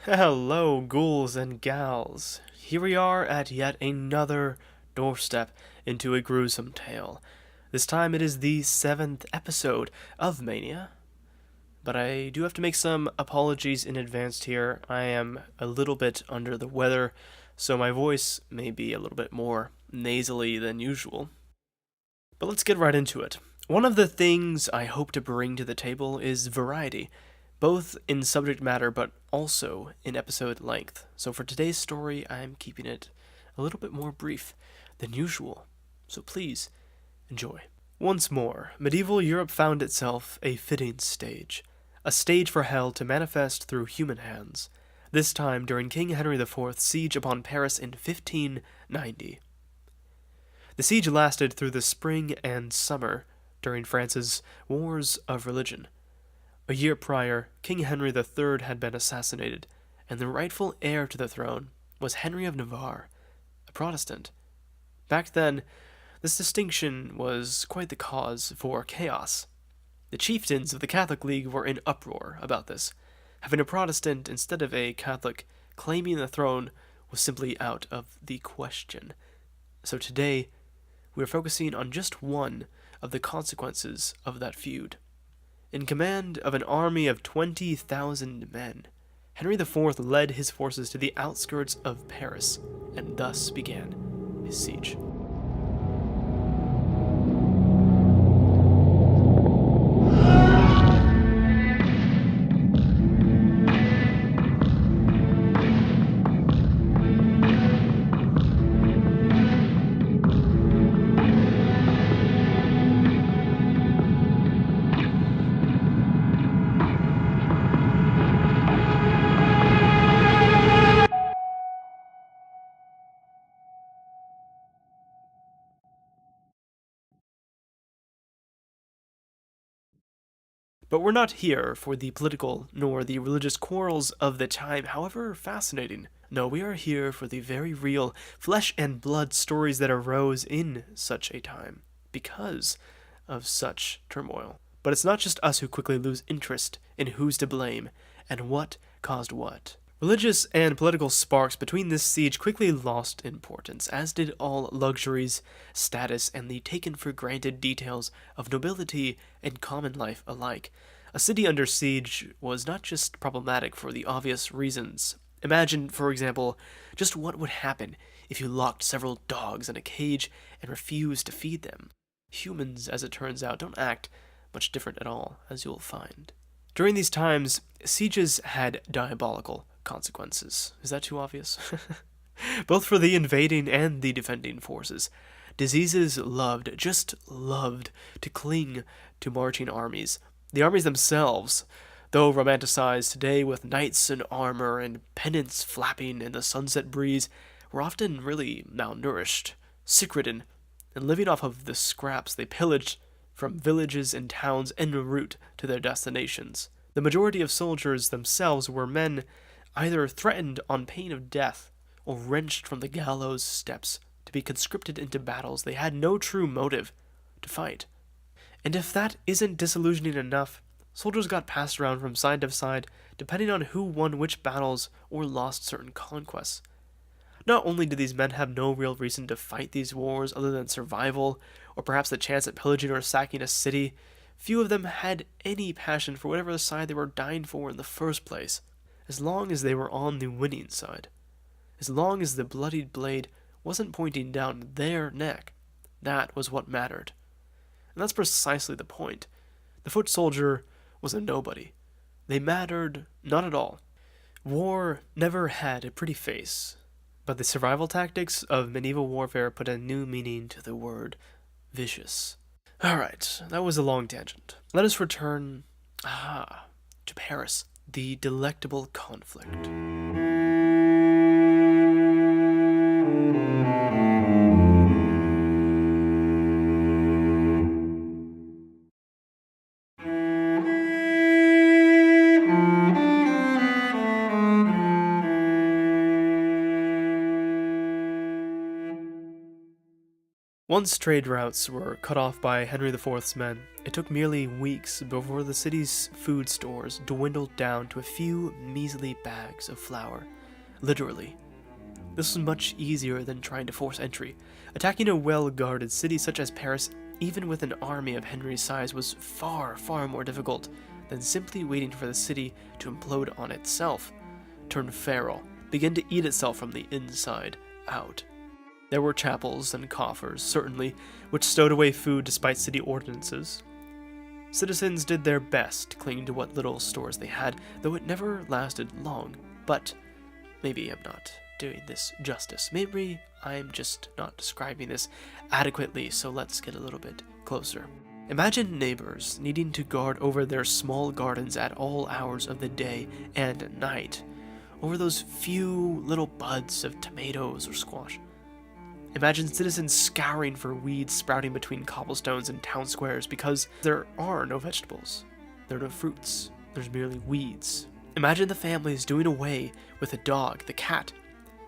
Hello, ghouls and gals. Here we are at yet another doorstep into a gruesome tale. This time it is the 7th episode of Mania. But I do have to make some apologies in advance here. I am a little bit under the weather, so my voice may be a little bit more nasally than usual. But let's get right into it. One of the things I hope to bring to the table is variety, both in subject matter but also in episode length. So for today's story, I'm keeping it a little bit more brief than usual. So please enjoy. Once more, medieval Europe found itself a fitting stage, a stage for hell to manifest through human hands, this time during King Henry IV's siege upon Paris in 1590. The siege lasted through the spring and summer during France's Wars of Religion. A year prior, King Henry III had been assassinated, and the rightful heir to the throne was Henry of Navarre, a Protestant. Back then, this distinction was quite the cause for chaos. The chieftains of the Catholic League were in uproar about this. Having a Protestant instead of a Catholic claiming the throne was simply out of the question. So today, we are focusing on just one of the consequences of that feud. In command of an army of 20,000 men, Henry IV led his forces to the outskirts of Paris, and thus began his siege. But we're not here for the political nor the religious quarrels of the time, however fascinating. No, we are here for the very real flesh and blood stories that arose in such a time because of such turmoil. But it's not just us who quickly lose interest in who's to blame and what caused what. Religious and political sparks between this siege quickly lost importance, as did all luxuries, status, and the taken for granted details of nobility and common life alike. A city under siege was not just problematic for the obvious reasons. Imagine, for example, just what would happen if you locked several dogs in a cage and refused to feed them. Humans, as it turns out, don't act much different at all, as you'll find. During these times, sieges had diabolical consequences. Is that too obvious? Both for the invading and the defending forces. Diseases just loved to cling to marching armies. The armies themselves, though romanticized today with knights in armor and pennants flapping in the sunset breeze, were often really malnourished, sick-ridden, and living off of the scraps they pillaged from villages and towns en route to their destinations. The majority of soldiers themselves were men either threatened on pain of death or wrenched from the gallows steps to be conscripted into battles they had no true motive to fight. And if that isn't disillusioning enough, soldiers got passed around from side to side depending on who won which battles or lost certain conquests. Not only did these men have no real reason to fight these wars other than survival, or perhaps the chance at pillaging or sacking a city, few of them had any passion for whatever side they were dying for in the first place, as long as they were on the winning side. As long as the bloodied blade wasn't pointing down their neck, that was what mattered. And that's precisely the point. The foot soldier was a nobody. They mattered not at all. War never had a pretty face, but the survival tactics of medieval warfare put a new meaning to the word vicious. Alright, that was a long tangent. Let us return, to Paris, the delectable conflict. Once trade routes were cut off by Henry IV's men, it took merely weeks before the city's food stores dwindled down to a few measly bags of flour. Literally. This was much easier than trying to force entry. Attacking a well-guarded city such as Paris, even with an army of Henry's size, was far, far more difficult than simply waiting for the city to implode on itself, turn feral, begin to eat itself from the inside out. There were chapels and coffers, certainly, which stowed away food despite city ordinances. Citizens did their best, clinging to what little stores they had, though it never lasted long. But maybe I'm not doing this justice. Maybe I'm just not describing this adequately, so let's get a little bit closer. Imagine neighbors needing to guard over their small gardens at all hours of the day and night, over those few little buds of tomatoes or squash. Imagine citizens scouring for weeds sprouting between cobblestones and town squares because there are no vegetables, there are no fruits, there's merely weeds. Imagine the families doing away with the dog, the cat.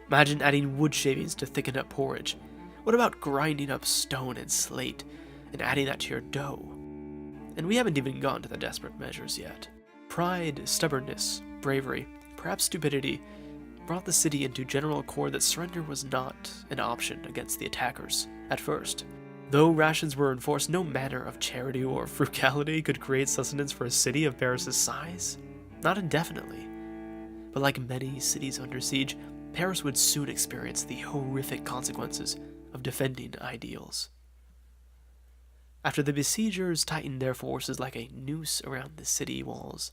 Imagine adding wood shavings to thicken up porridge. What about grinding up stone and slate and adding that to your dough? And we haven't even gone to the desperate measures yet. Pride, stubbornness, bravery, perhaps stupidity, brought the city into general accord that surrender was not an option against the attackers at first. Though rations were enforced, no manner of charity or frugality could create sustenance for a city of Paris' size. Not indefinitely. But like many cities under siege, Paris would soon experience the horrific consequences of defending ideals. After the besiegers tightened their forces like a noose around the city walls,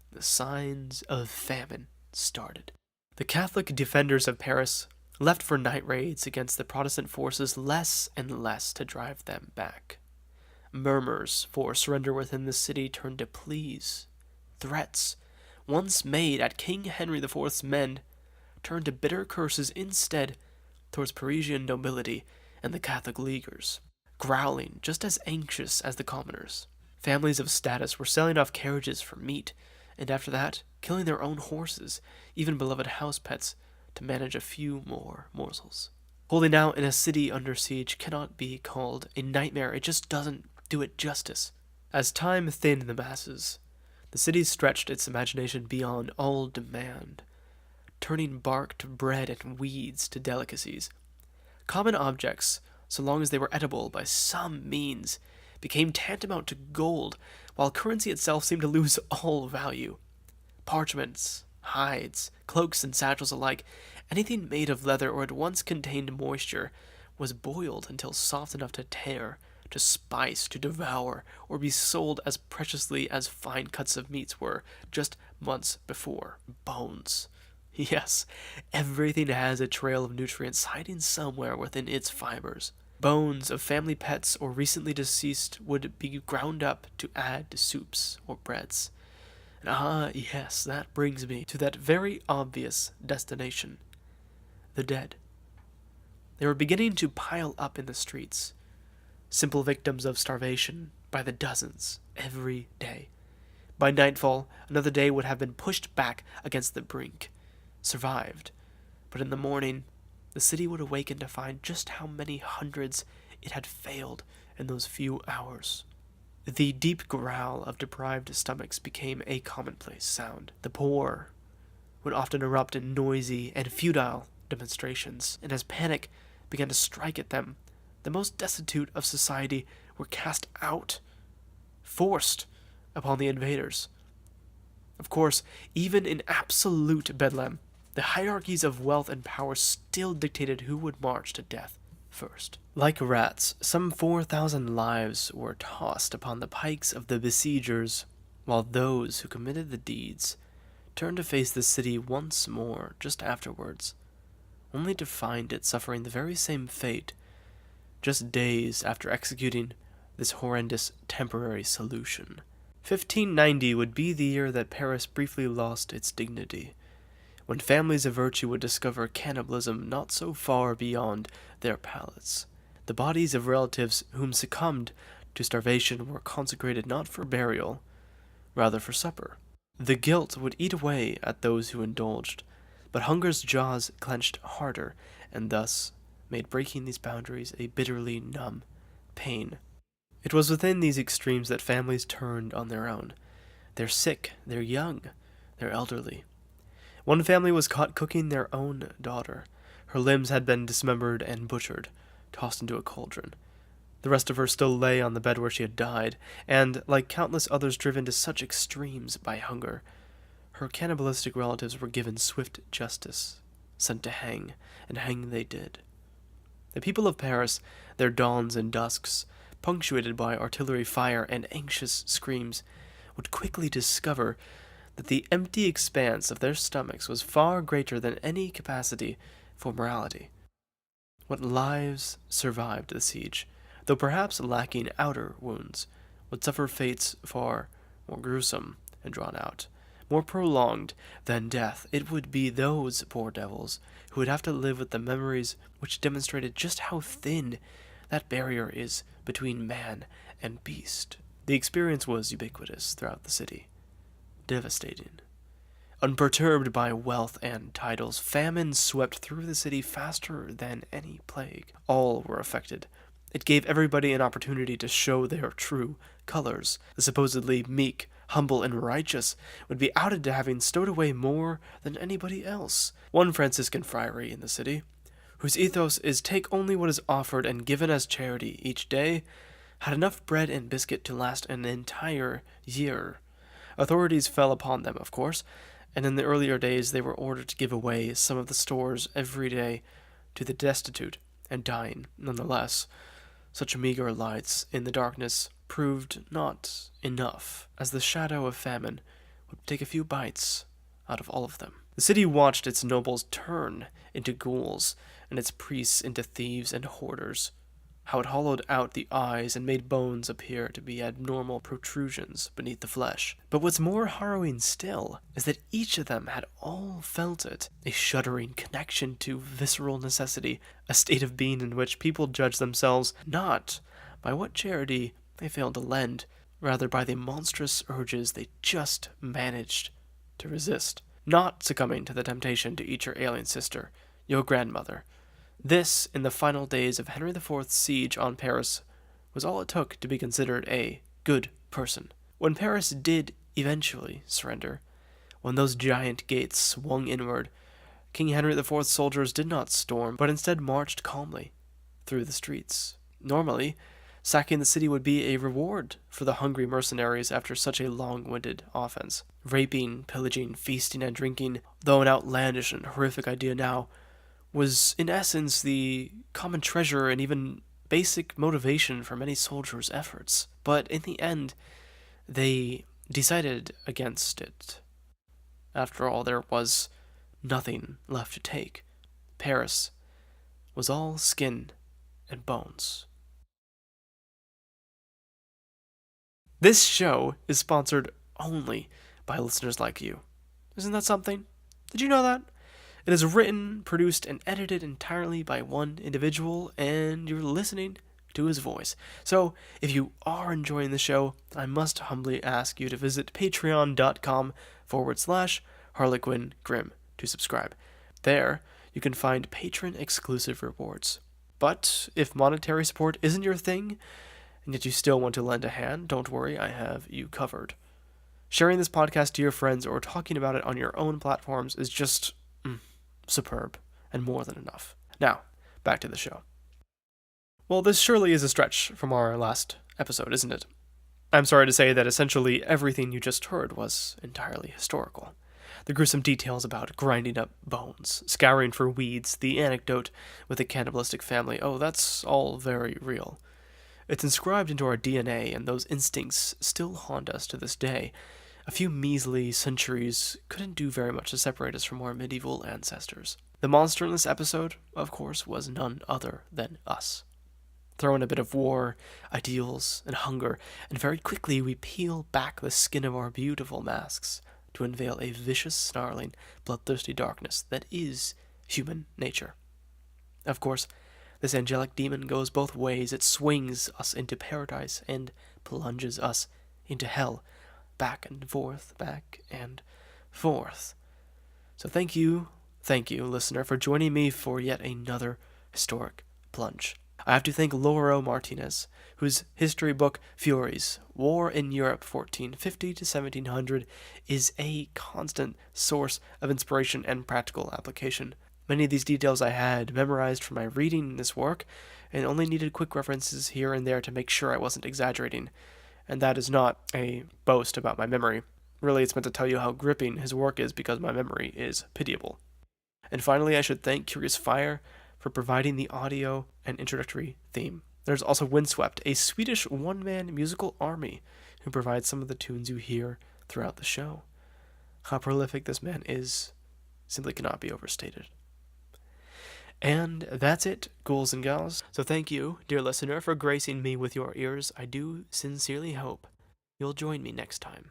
the signs of famine started. The Catholic defenders of Paris left for night raids against the Protestant forces less and less to drive them back. Murmurs for surrender within the city turned to pleas. Threats, once made at King Henry IV's men, turned to bitter curses instead towards Parisian nobility and the Catholic Leaguers, growling just as anxious as the commoners. Families of status were selling off carriages for meat, and after that, killing their own horses, even beloved house pets, to manage a few more morsels. Holding out in a city under siege cannot be called a nightmare, it just doesn't do it justice. As time thinned the masses, the city stretched its imagination beyond all demand, turning bark to bread and weeds to delicacies. Common objects, so long as they were edible by some means, became tantamount to gold, while currency itself seemed to lose all value. Parchments, hides, cloaks, and satchels alike, anything made of leather or had once contained moisture, was boiled until soft enough to tear, to spice, to devour, or be sold as preciously as fine cuts of meats were just months before. Bones. Yes, everything has a trail of nutrients hiding somewhere within its fibers. Bones of family pets or recently deceased would be ground up to add to soups or breads. And yes, that brings me to that very obvious destination. The dead. They were beginning to pile up in the streets. Simple victims of starvation by the dozens every day. By nightfall, another day would have been pushed back against the brink. Survived. But in the morning, the city would awaken to find just how many hundreds it had failed in those few hours. The deep growl of deprived stomachs became a commonplace sound. The poor would often erupt in noisy and futile demonstrations, and as panic began to strike at them, the most destitute of society were cast out, forced upon the invaders. Of course, even in absolute bedlam, the hierarchies of wealth and power still dictated who would march to death first. Like rats, some 4,000 lives were tossed upon the pikes of the besiegers, while those who committed the deeds turned to face the city once more just afterwards, only to find it suffering the very same fate just days after executing this horrendous temporary solution. 1590 would be the year that Paris briefly lost its dignity, when families of virtue would discover cannibalism not so far beyond their palates. The bodies of relatives whom succumbed to starvation were consecrated not for burial, rather for supper. The guilt would eat away at those who indulged, but hunger's jaws clenched harder, and thus made breaking these boundaries a bitterly numb pain. It was within these extremes that families turned on their own. They're sick, they're young, they're elderly. One family was caught cooking their own daughter. Her limbs had been dismembered and butchered, tossed into a cauldron. The rest of her still lay on the bed where she had died, and, like countless others driven to such extremes by hunger, her cannibalistic relatives were given swift justice, sent to hang, and hang they did. The people of Paris, their dawns and dusks, punctuated by artillery fire and anxious screams, would quickly discover that the empty expanse of their stomachs was far greater than any capacity for morality. What lives survived the siege, though perhaps lacking outer wounds, would suffer fates far more gruesome and drawn out, more prolonged than death. It would be those poor devils who would have to live with the memories which demonstrated just how thin that barrier is between man and beast. The experience was ubiquitous throughout the city, devastating. Unperturbed by wealth and titles, famine swept through the city faster than any plague. All were affected. It gave everybody an opportunity to show their true colors. The supposedly meek, humble, and righteous would be outed to having stowed away more than anybody else. One Franciscan friary in the city, whose ethos is take only what is offered and given as charity each day, had enough bread and biscuit to last an entire year. Authorities fell upon them, of course, and in the earlier days they were ordered to give away some of the stores every day to the destitute and dying. Nonetheless, such meager lights in the darkness proved not enough, as the shadow of famine would take a few bites out of all of them. The city watched its nobles turn into ghouls, and its priests into thieves and hoarders. How it hollowed out the eyes and made bones appear to be abnormal protrusions beneath the flesh. But what's more harrowing still is that each of them had all felt it, a shuddering connection to visceral necessity, a state of being in which people judge themselves not by what charity they failed to lend, rather by the monstrous urges they just managed to resist, not succumbing to the temptation to eat your alien sister, your grandmother. This, in the final days of Henry IV's siege on Paris, was all it took to be considered a good person. When Paris did eventually surrender, when those giant gates swung inward, King Henry IV's soldiers did not storm, but instead marched calmly through the streets. Normally, sacking the city would be a reward for the hungry mercenaries after such a long-winded offense. Raping, pillaging, feasting, and drinking, though an outlandish and horrific idea now, was in essence the common treasure and even basic motivation for many soldiers' efforts. But in the end, they decided against it. After all, there was nothing left to take. Paris was all skin and bones. This show is sponsored only by listeners like you. Isn't that something? Did you know that? It is written, produced, and edited entirely by one individual, and you're listening to his voice. So, if you are enjoying the show, I must humbly ask you to visit patreon.com/Harlequin Grimm to subscribe. There, you can find patron-exclusive rewards. But if monetary support isn't your thing, and yet you still want to lend a hand, don't worry, I have you covered. Sharing this podcast to your friends or talking about it on your own platforms is just superb and more than enough. Now, back to the show. Well, this surely is a stretch from our last episode, isn't it? I'm sorry to say that essentially everything you just heard was entirely historical. The gruesome details about grinding up bones, scouring for weeds, the anecdote with the cannibalistic family, that's all very real. It's inscribed into our DNA, and those instincts still haunt us to this day. A few measly centuries couldn't do very much to separate us from our medieval ancestors. The monster in this episode, of course, was none other than us. Throw in a bit of war, ideals, and hunger, and very quickly we peel back the skin of our beautiful masks to unveil a vicious, snarling, bloodthirsty darkness that is human nature. Of course, this angelic demon goes both ways. It swings us into paradise and plunges us into hell. Back and forth, back and forth. So thank you, listener, for joining me for yet another historic plunge. I have to thank Lauro Martinez, whose history book, Furies, War in Europe 1450 to 1700, is a constant source of inspiration and practical application. Many of these details I had memorized from my reading this work, and only needed quick references here and there to make sure I wasn't exaggerating. And that is not a boast about my memory. Really, it's meant to tell you how gripping his work is because my memory is pitiable. And finally, I should thank Curious Fire for providing the audio and introductory theme. There's also Windswept, a Swedish one-man musical army who provides some of the tunes you hear throughout the show. How prolific this man is simply cannot be overstated. And that's it, ghouls and gals. So thank you, dear listener, for gracing me with your ears. I do sincerely hope you'll join me next time.